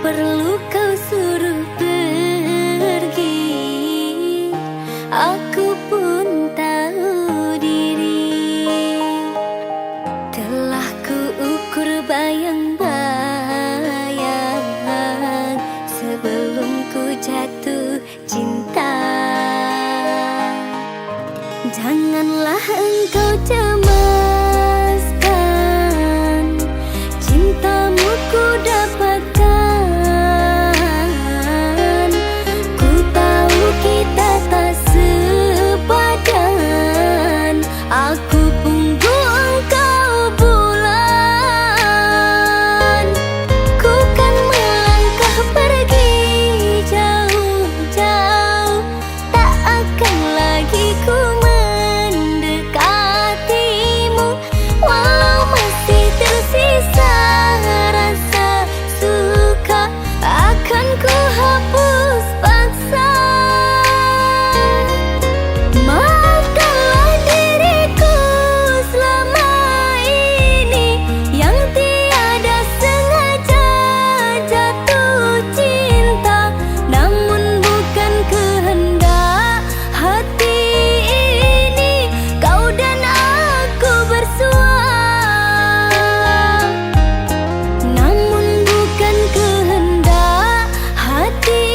perlu kau suruh pergi, aku pun tahu diri. Telah ku ukur bayang-bayang sebelum ku jatuh cinta. Janganlah engkau cemaskan, cintamu ku dapatkan. Ku tahu kita tak sepadan, aku punggu engkau bulan. Ku kan melangkah pergi jauh-jauh, tak akan lagi ku mendekatimu. Walau masih tersisa rasa suka, akan ku hapus paksa. Maafkanlah diriku selama ini yang tiada sengaja jatuh cinta, namun bukan kehendak hati ini kau dan aku bersua. Namun bukan kehendak hati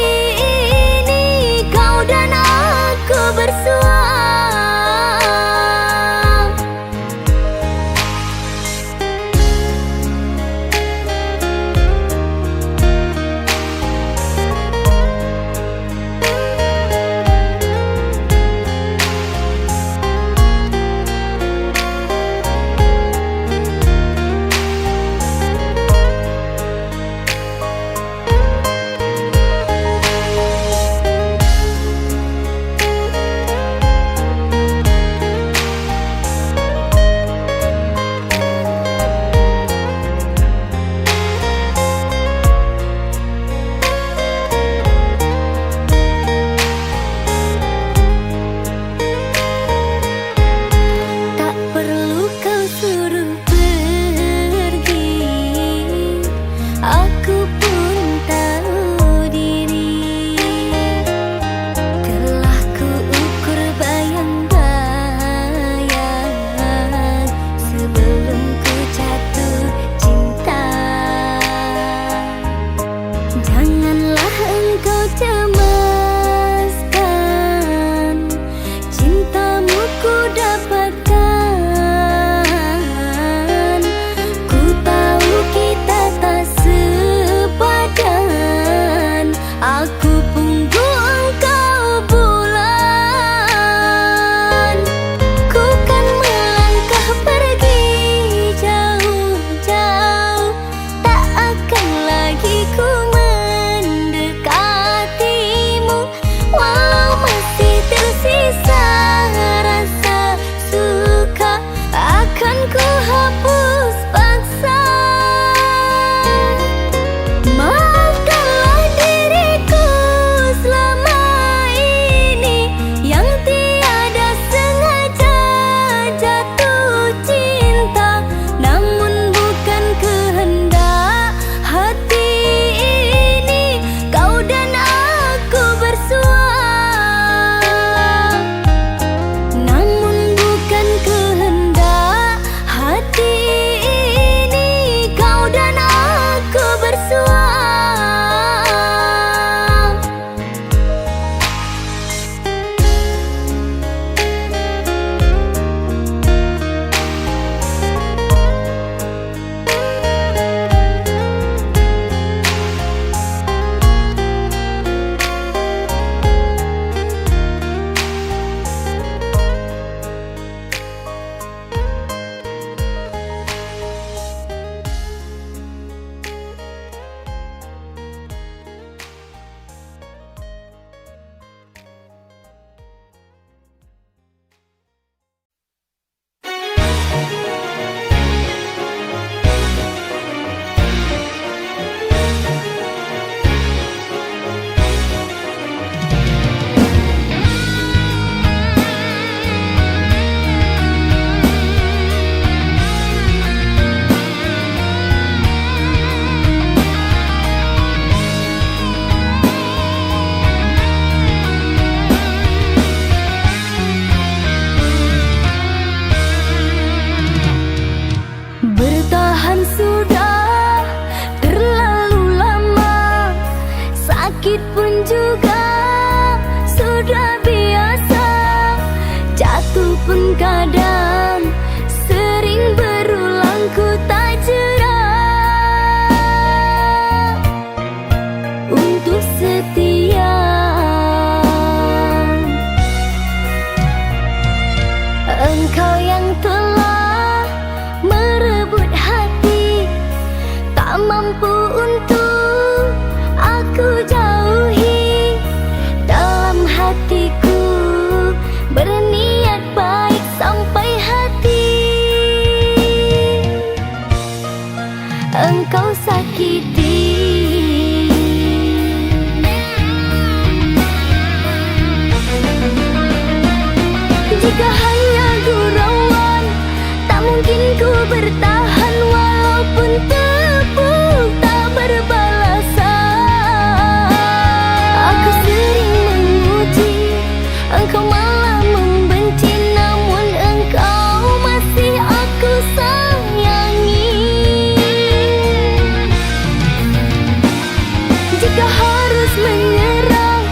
Jika harus menyerah,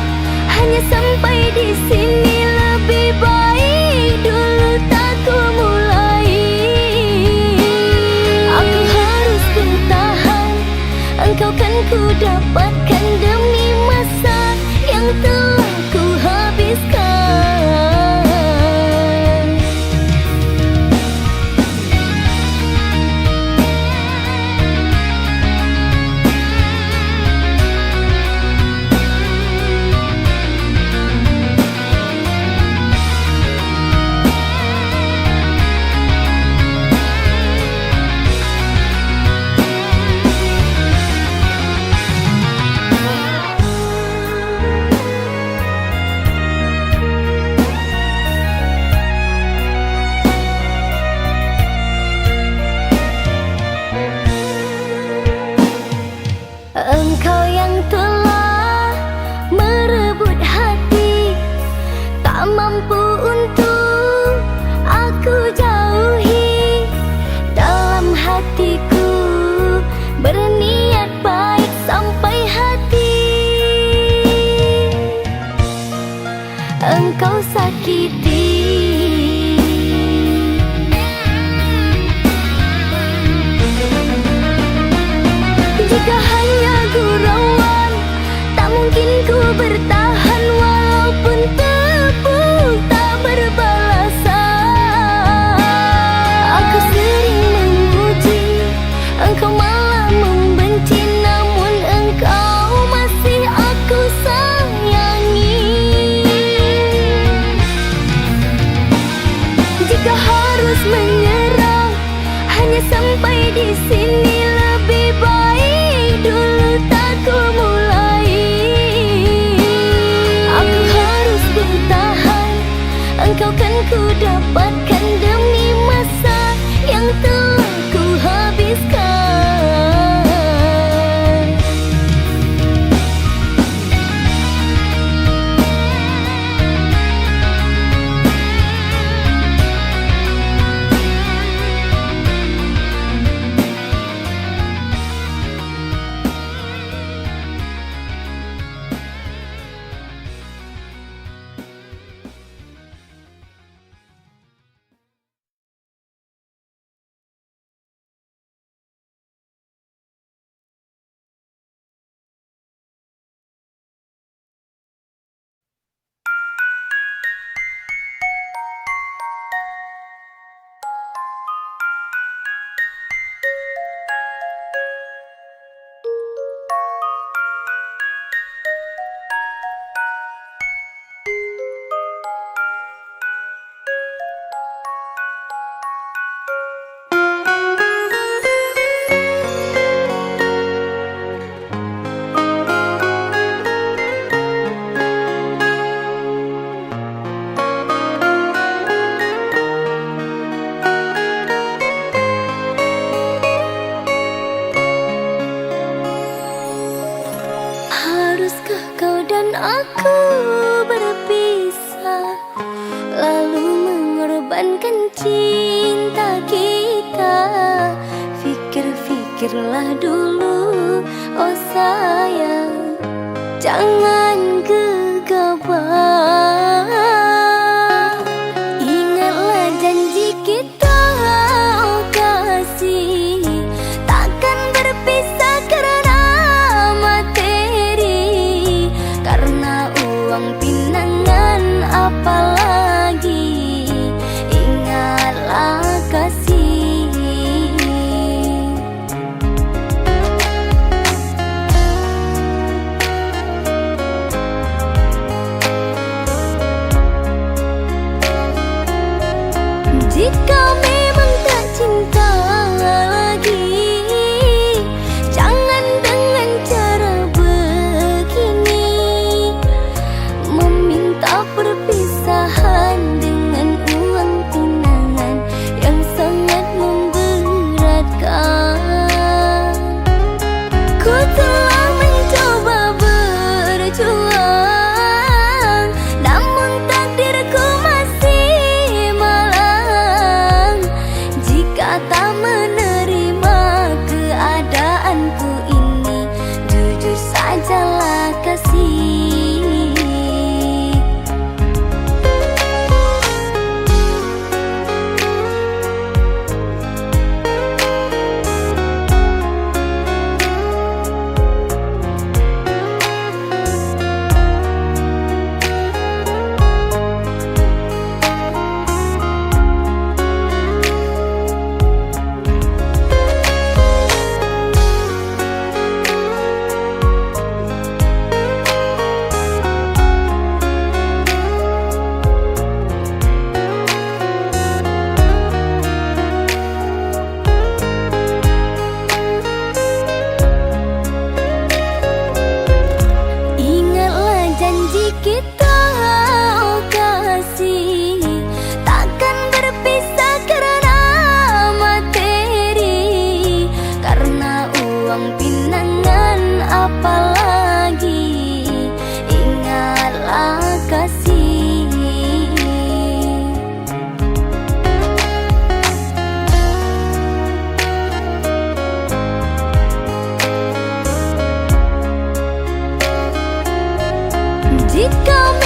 hanya sampai di sini. Lebih baik dulu tak ku mulai. Aku harus bertahan, engkau kan ku dapatkan demi masa yang telah ku habiskan. Engkau yang telah merebut hati, tak mampu untuk aku jauhi. Dalam hatiku berniat baik sampai hati engkau sakiti. Jika hanya gurauan, tak mungkin ku bertahan. Walaupun tepuk tak berbalasan. Aku sering memuji, engkau malah membenci. Namun engkau masih aku sayangi. Jika harus menyerah, hanya sampai di sini. Lebih baik dulu tak ku mulai. Aku harus bertahan, engkau kan ku dapatkan demi masa yang telah ku habiskan. Haruskah kau dan aku berpisah, lalu mengorbankan cinta kita? Fikir-fikirlah dulu, oh sayang, jangan gegabah. Ingatlah janji kita, oh kasih, takkan berpisah karena materi, karena uang pinangan apalagi. Ingatlah kasih. Janji kita kasih takkan berpisah karena materi, karena uang pinangan apalagi. Ingatlah kasih, jika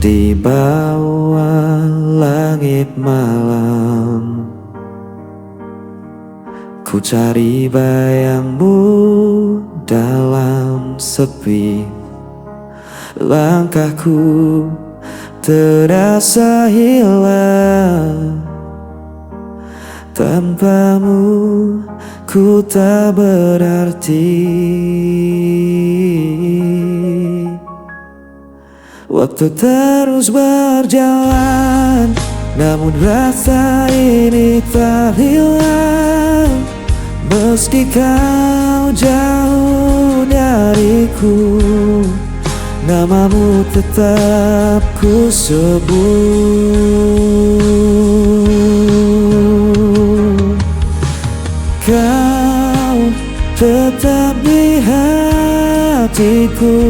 di bawah langit malam. Ku cari bayangmu dalam sepi. Langkahku terasa hilang. Tanpamu ku tak berarti. Waktu terus berjalan, namun rasa ini tak hilang. Meski kau jauh dariku, namamu tetap ku sebut. Kau tetap di hatiku,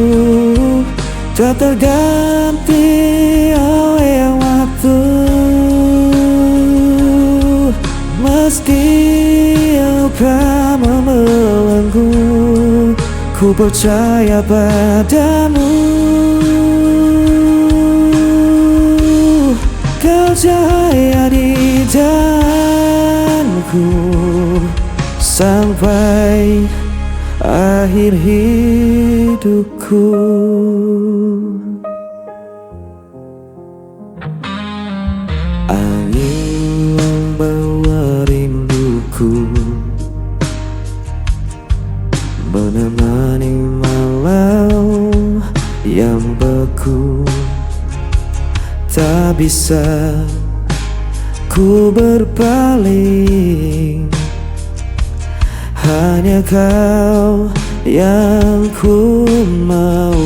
tak terganti oleh waktu. Meski luka membelenggu, ku percaya padamu. Kau cahaya di jalanku sampai akhir hidupku. Angin membawa rinduku, menemani malam yang beku. Tak bisa ku berpaling, hanya kau yang ku mau.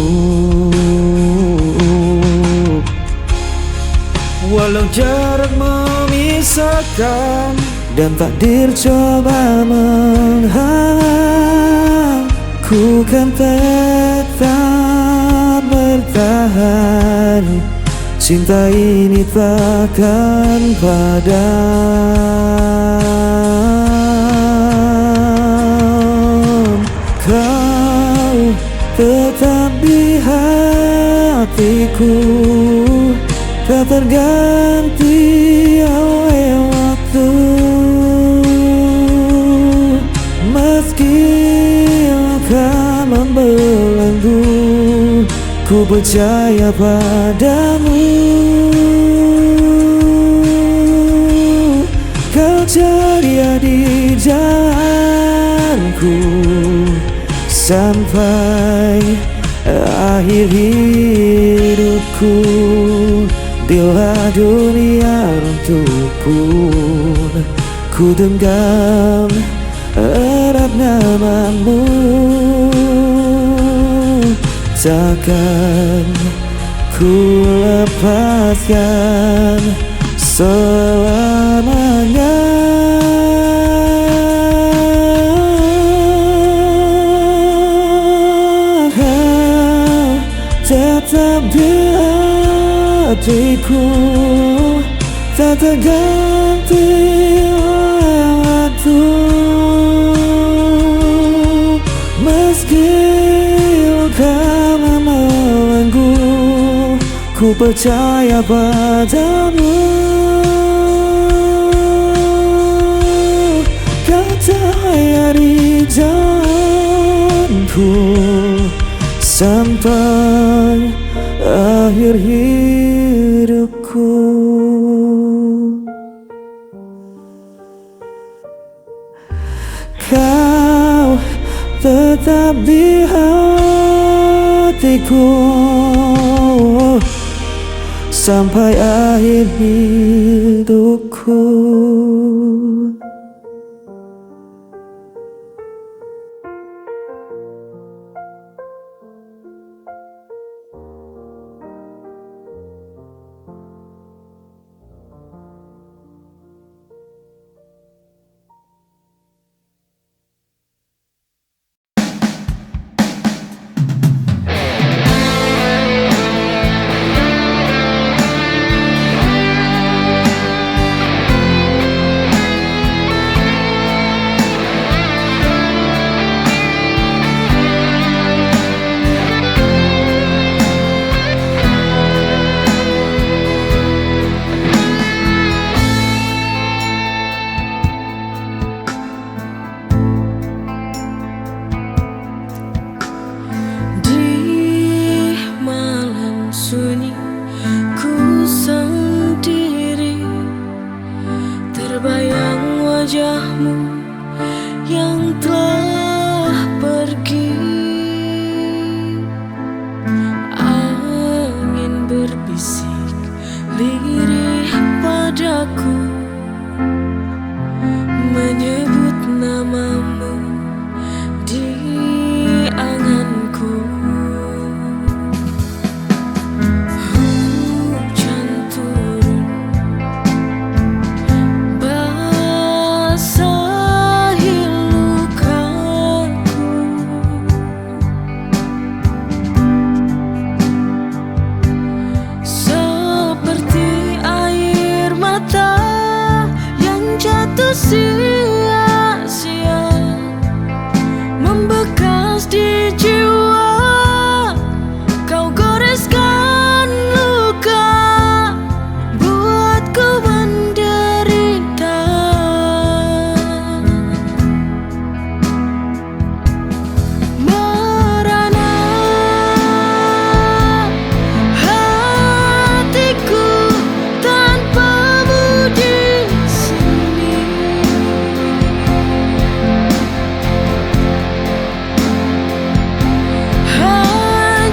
Walau jarak memisahkan dan takdir coba menghalang, ku kan tetap bertahan. Cinta ini takkan padam. Kau tetap di hatiku, tak terganti oleh waktu. Meski luka membelenggu, ku percaya padamu. Kau ceria di jalanku sampai akhir hidupku. Bila dunia runtuh pun, ku genggam erat namamu. Takkan ku lepaskan selamanya. Kau tetap di hatiku, tak terganti oleh waktu. Meski luka membelenggu, ku percaya padamu. Kau cahaya di jalanku sampai akhir hidupku. Kau tetap di hatiku sampai akhir hidupku.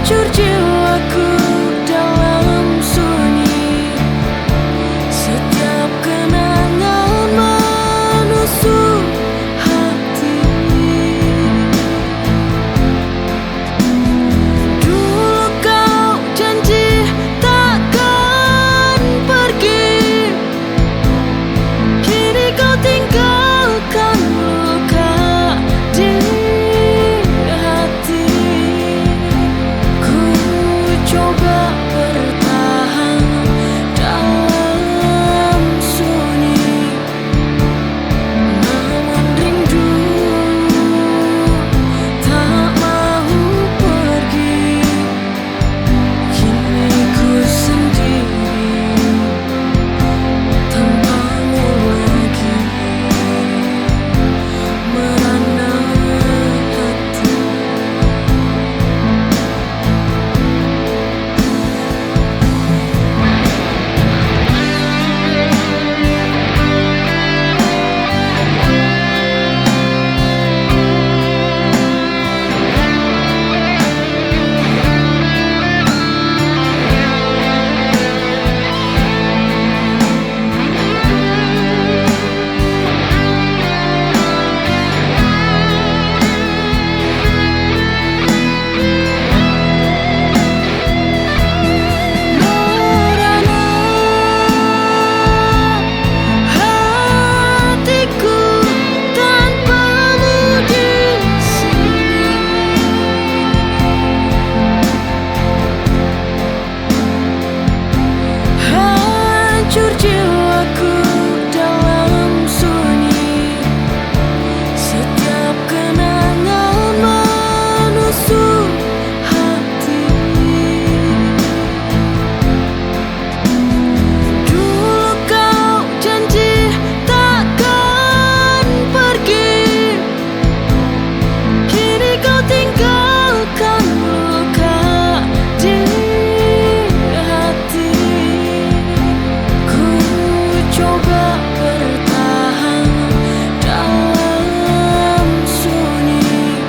hancur jiwaku dalam sunyi. Setiap kenangan menusuk hati. Dulu kau janji takkan pergi, kini kau tinggalkan luka di hati. Ku coba bertahan dalam sunyi, namun rindu tak mau pergi. Kini ku sendiri tanpamu lagi, merana hati. Merana hatiku tanpamu di sini. Hancur jiwaku dalam sunyi. Setiap kenangan menusuk hati. Dulu kau janji takkan pergi, kini kau tinggalkan luka di hati. Ku coba bertahan dalam sunyi,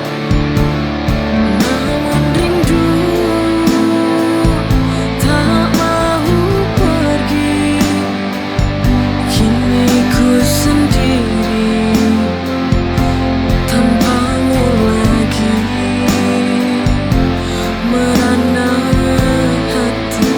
namun rindu tak mau pergi. Kini ku sendiri tanpamu lagi, merana hati.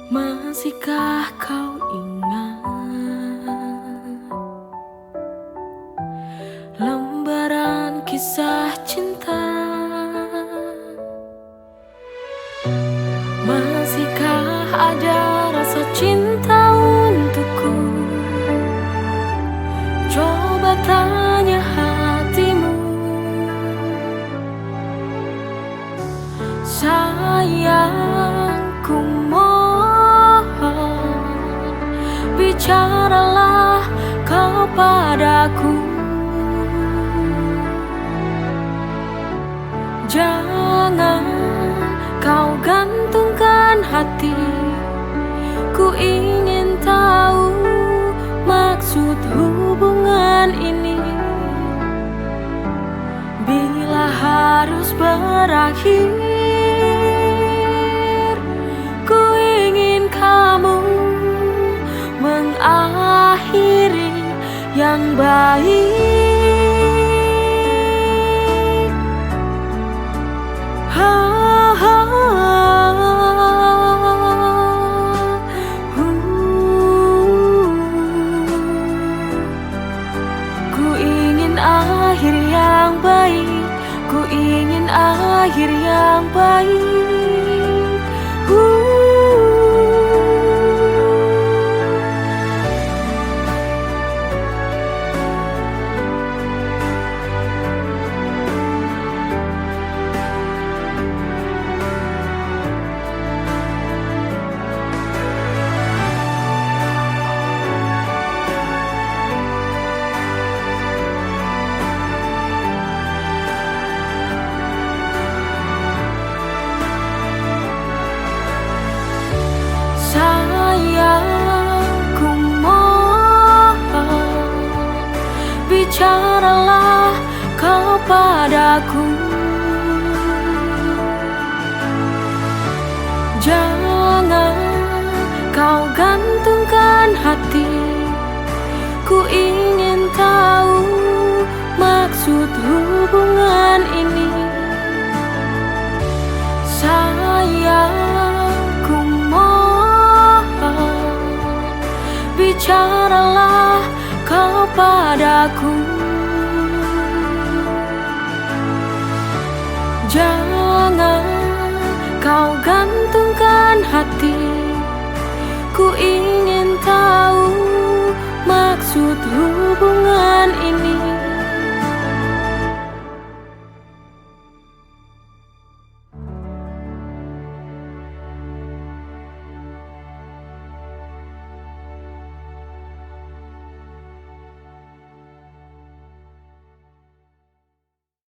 Masihkah kau ingat lembaran kisah cinta? Masihkah ada rasa cinta untukku? Coba tanya hatimu. Sayangku, mohon bicaralah kau padaku. Jangan kau gantungkan hati. Ku ingin tahu maksud hubungan ini. Bila harus berakhir, ku ingin kamu mengakhiri yang baik. Ku ingin akhir yang baik, ku ingin akhir akhir yang baik. Sayangku mohon, bicaralah kau padaku. Jangan kau gantungkan hati, ku ingin tahu maksud hubungan ini. Sayangku mohon, bicaralah kau padaku. Jangan kau gantungkan hati, ku